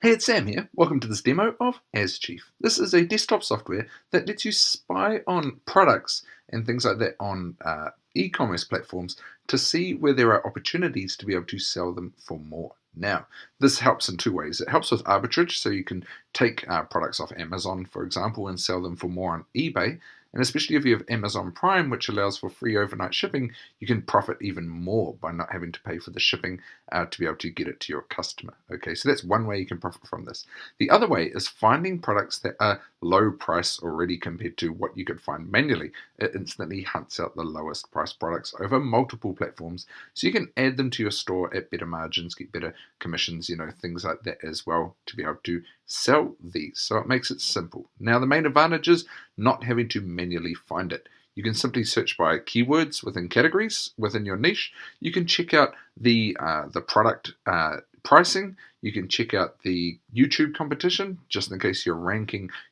Hey, it's Sam here. Welcome to this demo of AsChief. This is a desktop software that lets you spy on products and things like that on e-commerce platforms to see where there are opportunities to be able to sell them for more. Now, this helps in two ways. It helps with arbitrage, so you can take products off Amazon, for example, and sell them for more on eBay. And especially if you have Amazon Prime, which allows for free overnight shipping, you can profit even more by not having to pay for the shipping to be able to get it to your customer. Okay, so that's one way you can profit from this. The other way is finding products that are low price already compared to what you could find manually. It instantly hunts out the lowest price products over multiple platforms, so you can add them to your store at better margins, get better commissions, things like that as well, to be able to sell these. So it makes it simple. Now, the main advantage is not having to manually find it. You can simply search by keywords within categories within your niche. You can check out the product pricing. You can check out the YouTube competition, just in case you're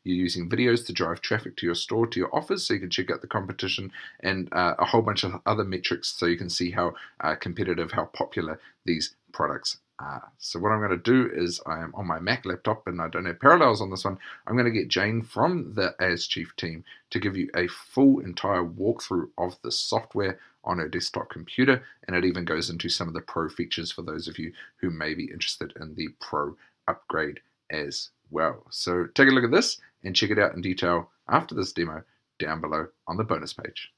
using videos to drive traffic to your store, to your offers. So you can check out the competition and a whole bunch of other metrics, so you can see how competitive, how popular these products are. So what I'm going to do is, I am on my Mac laptop and I don't have Parallels on this one. I'm going to get Jane from the AsChief team to give you a full entire walkthrough of the software on her desktop computer, and it even goes into some of the pro features for those of you who may be interested in the pro upgrade as well. So take a look at this and check it out in detail after this demo down below on the bonus page.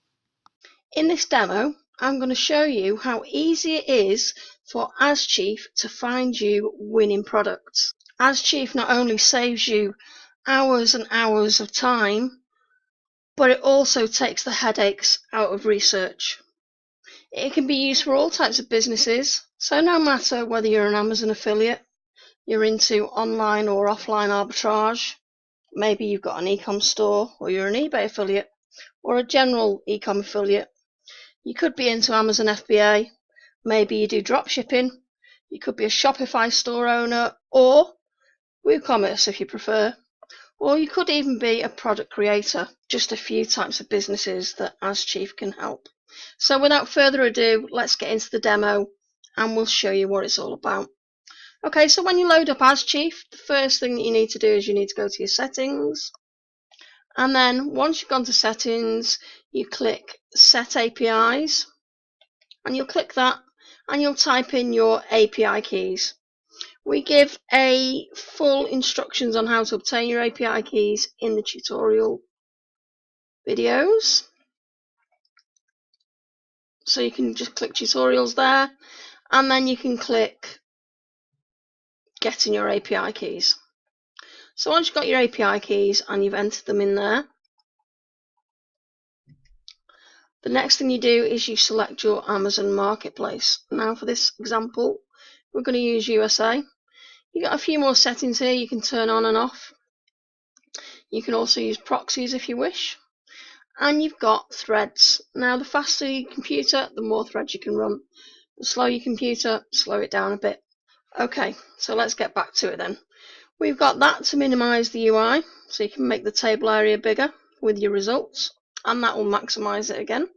In this demo, I'm going to show you how easy it is for AsChief to find you winning products. AsChief not only saves you hours and hours of time, but it also takes the headaches out of research. It can be used for all types of businesses, so no matter whether you're an Amazon affiliate, you're into online or offline arbitrage, maybe you've got an e-com store, or you're an eBay affiliate, or a general e-com affiliate. You could be into Amazon FBA, maybe you do drop shipping, you could be a Shopify store owner, or WooCommerce if you prefer, or you could even be a product creator. Just a few types of businesses that AsChief can help. So without further ado, let's get into the demo and we'll show you what it's all about. Okay, so when you load up AsChief, the first thing that you need to do is you need to go to your settings, and then once you've gone to settings, you click set APIs, and you'll click that and you'll type in your API keys. We give a full instructions on how to obtain your API keys in the tutorial videos, so you can just click tutorials there, and then you can click getting your API keys. So once you've got your API keys and you've entered them in there, the next thing you do is you select your Amazon Marketplace. Now for this example, we're going to use USA. You've got a few more settings here you can turn on and off. You can also use proxies if you wish. And you've got threads. Now the faster your computer, the more threads you can run. The slower your computer, slow it down a bit. Okay, so let's get back to it then. We've got that to minimize the UI, so you can make the table area bigger with your results, and that will maximize it again.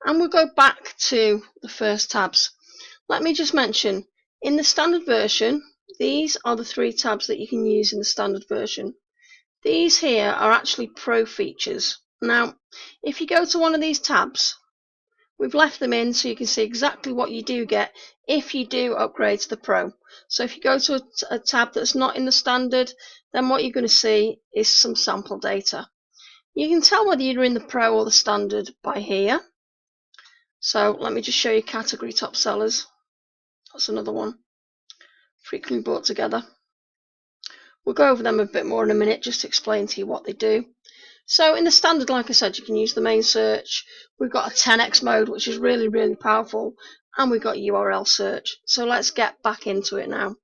And we'll go back to the first tabs. Let me just mention, in the standard version, these are the 3 tabs that you can use in the standard version. These here are actually pro features. Now, if you go to one of these tabs, we've left them in so you can see exactly what you do get if you do upgrade to the Pro. So if you go to a tab that's not in the standard, then what you're going to see is some sample data. You can tell whether you're in the Pro or the standard by here. So let me just show you category top sellers. That's another one. Frequently bought together. We'll go over them a bit more in a minute just to explain to you what they do. So in the standard, like I said, you can use the main search. We've got a 10x mode, which is really, really powerful. And we've got URL search. So let's get back into it now.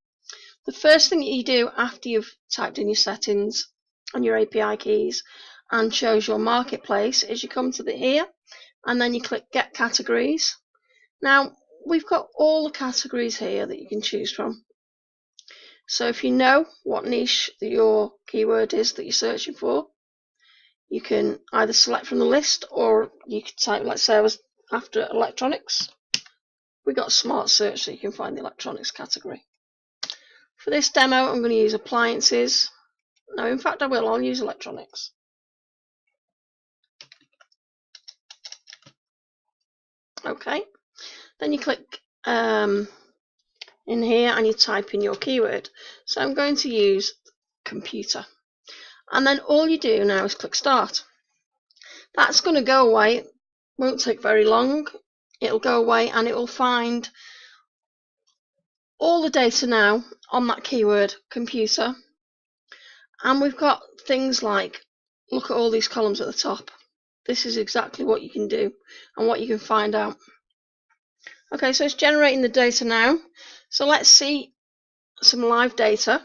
The first thing that you do after you've typed in your settings and your API keys and shows your marketplace is you come to here and then you click Get Categories. Now, we've got all the categories here that you can choose from. So if you know what niche that your keyword is that you're searching for, you can either select from the list, or you can type, let's say I was after electronics. We got smart search so you can find the electronics category. For this demo, I'm going to use appliances. No, in fact, I'll use electronics. Okay, then you click in here and you type in your keyword. So I'm going to use computer. And then all you do now is click start. That's going to go away. It won't take very long. It'll go away and it will find all the data now on that keyword computer. And we've got things like, look at all these columns at the top. This is exactly what you can do and what you can find out. Okay, so it's generating the data now. So let's see some live data.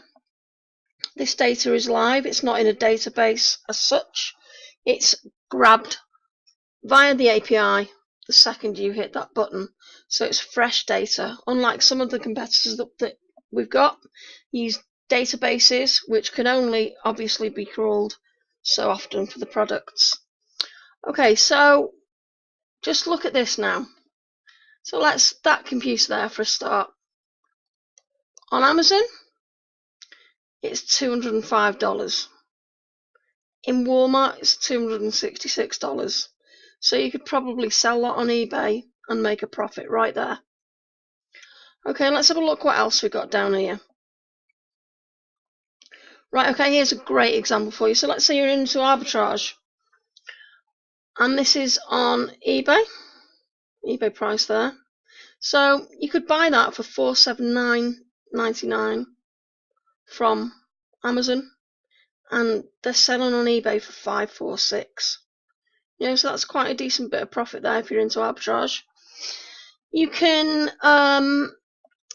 This data is live. It's not in a database as such. It's grabbed via the API the second you hit that button. So it's fresh data. Unlike some of the competitors that we've got, use databases which can only obviously be crawled so often for the products. Okay, so just look at this now. So let's that computer there for a start. On Amazon, it's $205. In Walmart, it's $266. So you could probably sell that on eBay and make a profit right there. Okay, let's have a look what else we got down here. Right, okay, here's a great example for you. So let's say you're into arbitrage. And this is on eBay. eBay price there. So you could buy that for $479.99 from Amazon. And they're selling on eBay for $546. So that's quite a decent bit of profit there if you're into arbitrage. You can,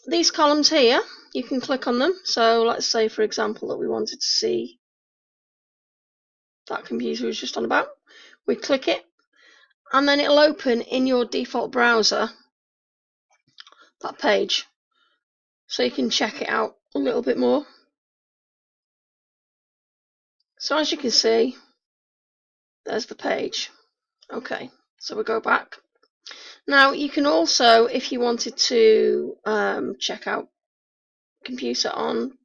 these columns here, you can click on them. So let's say, for example, that we wanted to see that computer was just on about. We click it, and then it'll open in your default browser that page. So you can check it out a little bit more. So as you can see, there's the page. Okay, so we'll go back. Now you can also, if you wanted to check out computer on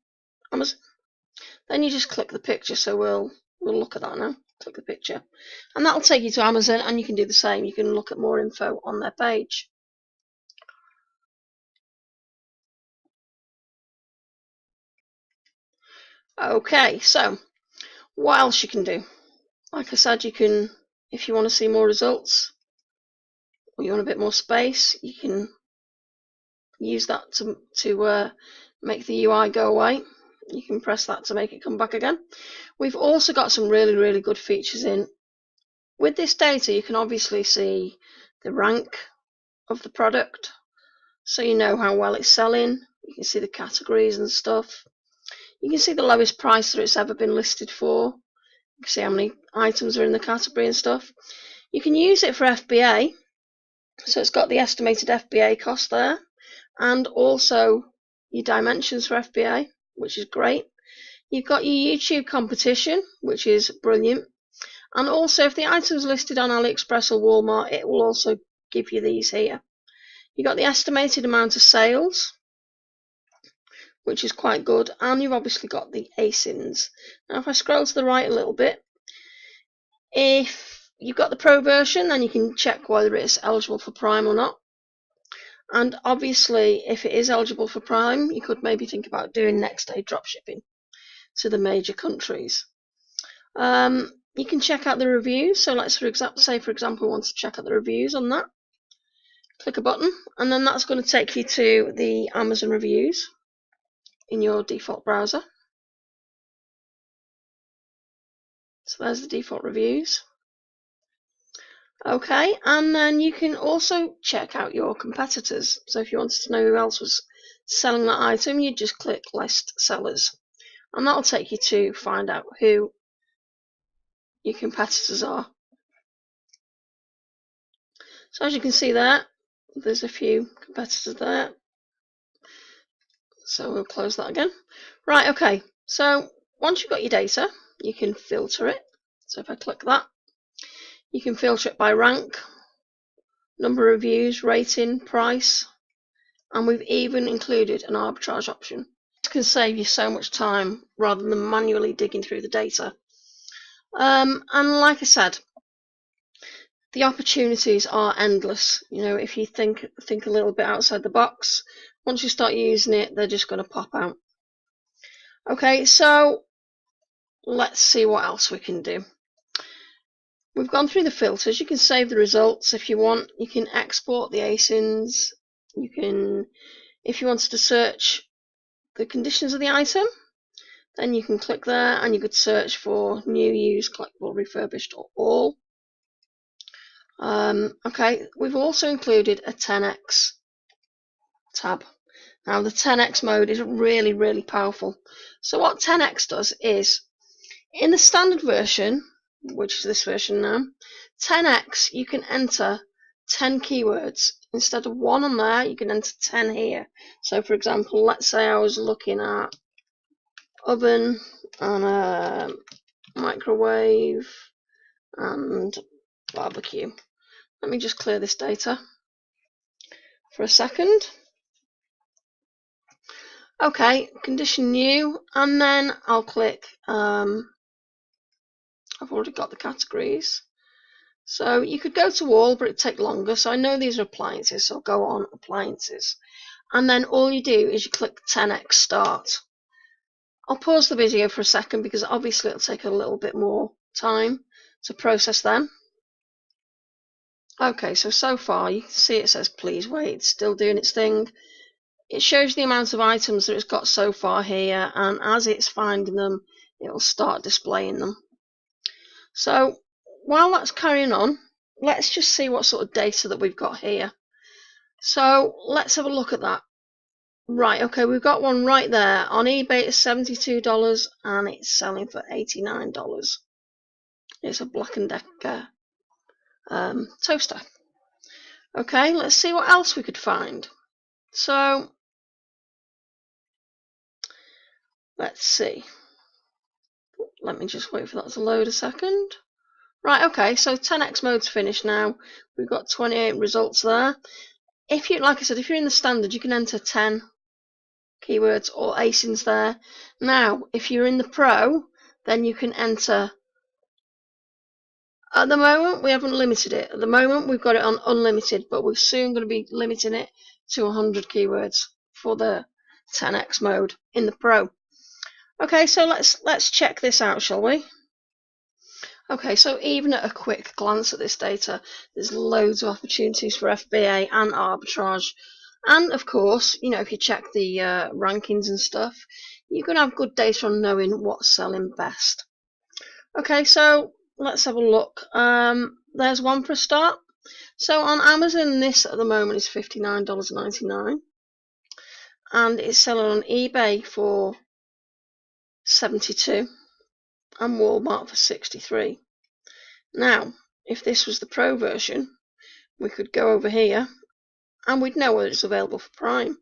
Amazon, then you just click the picture. So we'll look at that now. Click the picture, and that'll take you to Amazon, and you can do the same. You can look at more info on their page. Okay, so what else you can do? Like I said, you can, if you want to see more results, or you want a bit more space, you can use that to make the UI go away. You can press that to make it come back again. We've also got some really, really good features in. With this data, you can obviously see the rank of the product, so you know how well it's selling. You can see the categories and stuff. You can see the lowest price that it's ever been listed for. You can see how many items are in the category and stuff. You can use it for FBA, so it's got the estimated FBA cost there, and also your dimensions for FBA, which is great. You've got your YouTube competition, which is brilliant. And also, if the item's listed on AliExpress or Walmart, it will also give you these here. You've got the estimated amount of sales, which is quite good. And you've obviously got the ASINs. Now, if I scroll to the right a little bit, if you've got the Pro version, then you can check whether it's eligible for Prime or not. And obviously, if it is eligible for Prime, you could maybe think about doing next day dropshipping to the major countries. You can check out the reviews. So let's say, for example, we want to check out the reviews on that. Click a button, and then that's going to take you to the Amazon reviews in your default browser. So there's the default reviews. Okay, and then you can also check out your competitors. So if you wanted to know who else was selling that item, you just click List Sellers, and that'll take you to find out who your competitors are. So as you can see there, there's a few competitors there. So we'll close that again. Right, okay, so once you've got your data, you can filter it. So if I click that, you can filter it by rank, number of reviews, rating, price, and we've even included an arbitrage option. can save you so much time rather than manually digging through the data. And like I said, the opportunities are endless. You know, if you think a little bit outside the box, once you start using it, they're just going to pop out. Okay, so let's see what else we can do. We've gone through the filters. You can save the results if you want. You can export the ASINs. You can, if you wanted to search the conditions of the item, then you can click there and you could search for new, used, collectible, refurbished, or all. Okay, we've also included a 10x tab. Now the 10x mode is really, really powerful. So what 10x does is, in the standard version, which is this version now, 10x you can enter 10 keywords. Instead of 1 on there, you can enter 10 here. So for example, let's say I was looking at oven and a microwave and barbecue. Let me just clear this data for a second. Okay, condition new, and then I'll click, I've already got the categories. So you could go to all, but it'd take longer. So I know these are appliances, so I'll go on appliances. And then all you do is you click 10x start. I'll pause the video for a second because obviously it'll take a little bit more time to process them. Okay, so far you can see it says please wait, it's still doing its thing. It shows the amount of items that it's got so far here, and as it's finding them, it will start displaying them. So while that's carrying on, let's just see what sort of data that we've got here. So let's have a look at that. Right, okay, we've got one right there. On eBay it's $72 and it's selling for $89. It's a Black & Decker toaster. Okay, let's see what else we could find. So let's see. Let me just wait for that to load a second. Right, okay, so 10x mode's finished now. We've got 28 results there. If you, like I said, if you're in the standard, you can enter 10 keywords or ASINs there. Now, if you're in the pro, then you can enter. At the moment, we haven't limited it. At the moment, we've got it on unlimited, but we're soon going to be limiting it to 100 keywords for the 10x mode in the pro. Okay, so let's check this out, shall we? Okay, so even at a quick glance at this data, there's loads of opportunities for FBA and arbitrage. And of course, you know, if you check the rankings and stuff, you're going to have good data on knowing what's selling best. Okay, so let's have a look. There's one for a start. So on Amazon, this at the moment is $59.99. And it's selling on eBay for $72 and Walmart for $63. Now, if this was the pro version, we could go over here and we'd know whether it's available for Prime.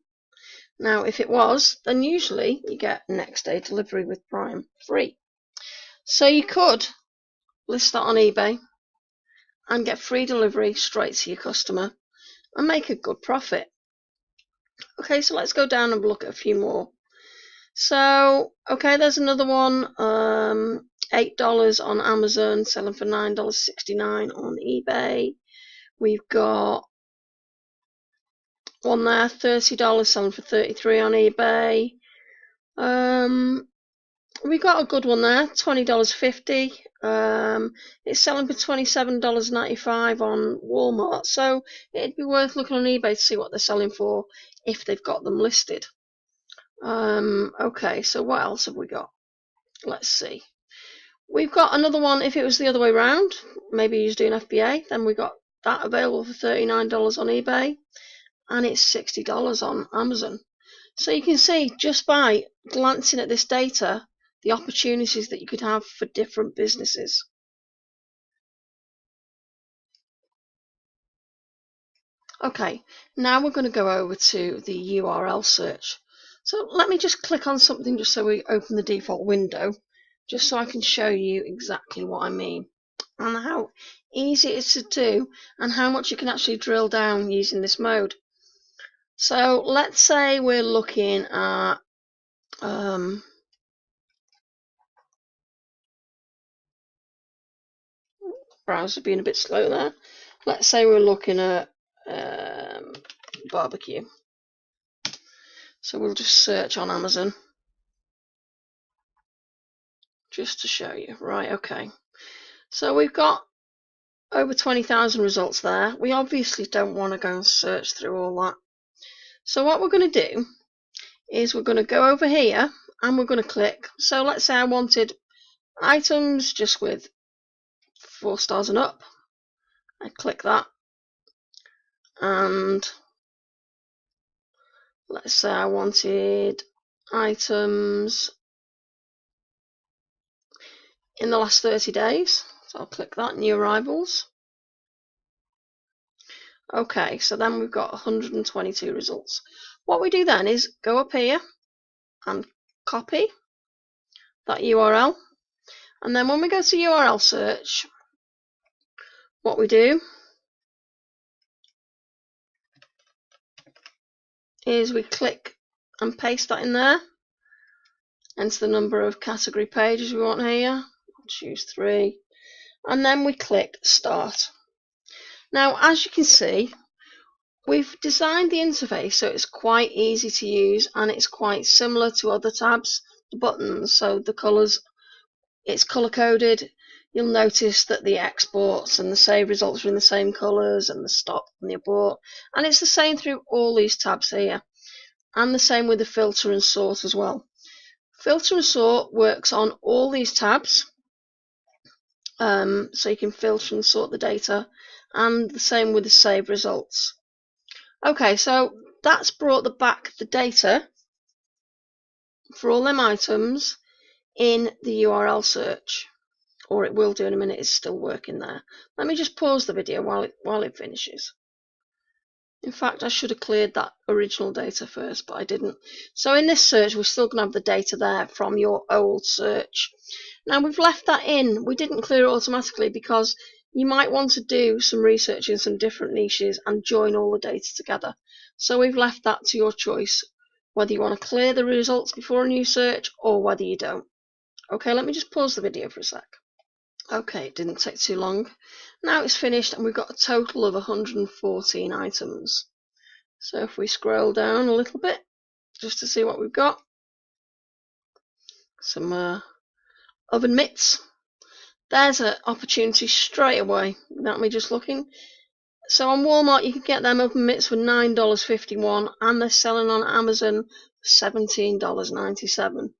Now, if it was, then usually you get next day delivery with Prime free. So you could list that on eBay and get free delivery straight to your customer and make a good profit. Okay, so let's go down and look at a few more. So, okay, there's another one, $8 on Amazon, selling for $9.69 on eBay. We've got one there, $30, selling for $33 on eBay. We got a good one there, $20.50. It's selling for $27.95 on Walmart. So it'd be worth looking on eBay to see what they're selling for if they've got them listed. Okay, so what else have we got? Let's see. We've got another one. If it was the other way around, maybe you was doing FBA, then we got that available for $39 on eBay, and it's $60 on Amazon. So you can see just by glancing at this data, the opportunities that you could have for different businesses. Okay, now we're going to go over to the URL search. So let me just click on something just so we open the default window, just so I can show you exactly what I mean and how easy it is to do and how much you can actually drill down using this mode. So let's say we're looking at Browser being a bit slow there. Let's say we're looking at barbecue. So we'll just search on Amazon just to show you. Right, okay. So we've got over 20,000 results there. We obviously don't want to go and search through all that. So what we're going to do is we're going to go over here and we're going to click. So let's say I wanted items just with 4 stars and up. I'd click that. And let's say I wanted items in the last 30 days. So I'll click that, new arrivals. Okay, so then we've got 122 results. What we do then is go up here and copy that URL. And then when we go to URL search, what we do is we click and paste that in there. Enter the number of category pages we want here. I'll choose 3. And then we click start. Now, as you can see, we've designed the interface so it's quite easy to use and it's quite similar to other tabs, the buttons, so the colours, it's colour coded. You'll notice that the exports and the save results are in the same colours and the stop and the abort, and it's the same through all these tabs here, and the same with the filter and sort as well. Filter and sort works on all these tabs, so you can filter and sort the data, and the same with the save results. Okay, so that's brought back the data for all them items in the URL search, or it will do in a minute. It's still working there. Let me just pause the video while it finishes. In fact, I should have cleared that original data first, but I didn't. So in this search, we're still going to have the data there from your old search. Now we've left that in. We didn't clear it automatically because you might want to do some research in some different niches and join all the data together. So we've left that to your choice, whether you want to clear the results before a new search or whether you don't. Okay, let me just pause the video for a sec. Okay, it didn't take too long. Now it's finished and we've got a total of 114 items. So if we scroll down a little bit, just to see what we've got. Some oven mitts. There's an opportunity straight away without me just looking. So on Walmart you can get them oven mitts for $9.51 and they're selling on Amazon for $17.97.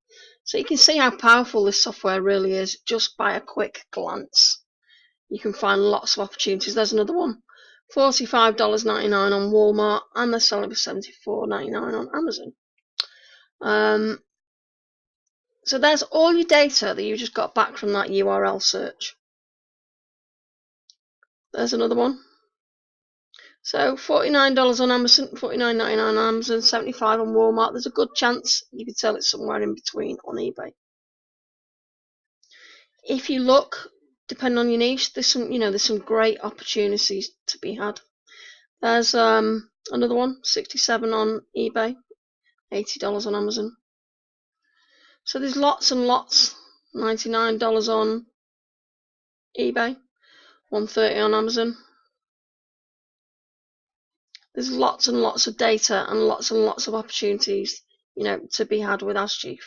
So you can see how powerful this software really is just by a quick glance. You can find lots of opportunities. There's another one. $45.99 on Walmart and they're selling for $74.99 on Amazon. So there's all your data that you just got back from that URL search. There's another one. So $49 on Amazon, $49.99 on Amazon, $75 on Walmart. There's a good chance you could sell it somewhere in between on eBay. If you look, depending on your niche, there's some great opportunities to be had. There's another one, $67 on eBay, $80 on Amazon. So there's lots and lots. $99 on eBay, $130 on Amazon. There's lots and lots of data and lots of opportunities, to be had with AskChief.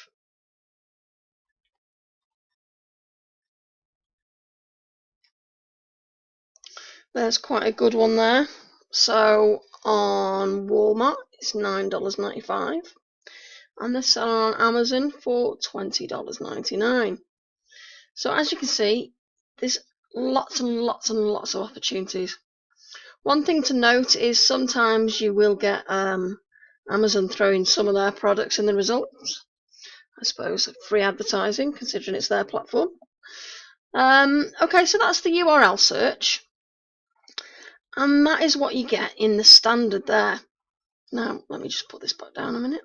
There's quite a good one there. So on Walmart, it's $9.95. And they're selling on Amazon for $20.99. So as you can see, there's lots and lots and lots of opportunities. One thing to note is sometimes you will get Amazon throwing some of their products in the results. I suppose free advertising, considering it's their platform. Okay, so that's the URL search. And that is what you get in the standard there. Now, let me just put this back down a minute.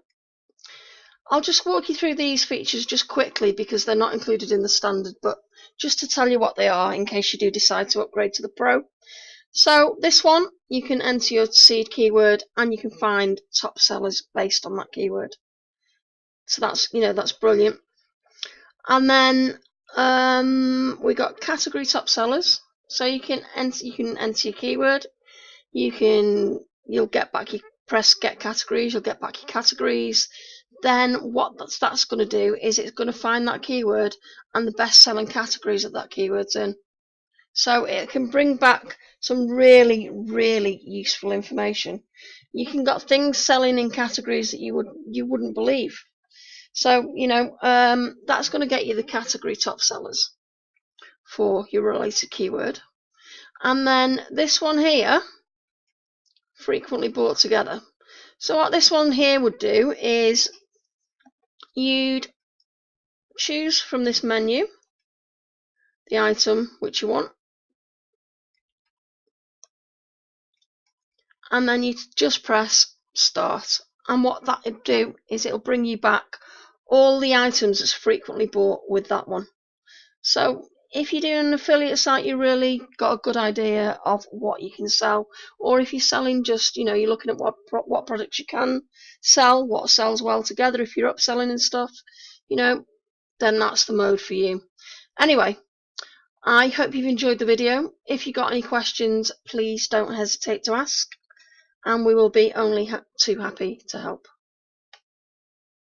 I'll just walk you through these features just quickly because they're not included in the standard, but just to tell you what they are in case you do decide to upgrade to the Pro. So this one, you can enter your seed keyword and you can find top sellers based on that keyword. So that's brilliant. And then we got category top sellers. So you can enter your keyword. You'll get back your press get categories. You'll get back your categories. Then what that's going to do is it's going to find that keyword and the best selling categories that keyword's in. So it can bring back some really, really useful information. You can got things selling in categories that you wouldn't believe. So that's going to get you the category top sellers for your related keyword. And then this one here, frequently bought together. So what this one here would do is you'd choose from this menu the item which you want, and then you just press start. And what that would do is it'll bring you back all the items that's frequently bought with that one. So if you're doing an affiliate site, you really got a good idea of what you can sell. Or if you're selling just, you're looking at what products you can sell, what sells well together. If you're upselling and stuff, then that's the mode for you. Anyway, I hope you've enjoyed the video. If you got any questions, please don't hesitate to ask, and we will be only too happy to help.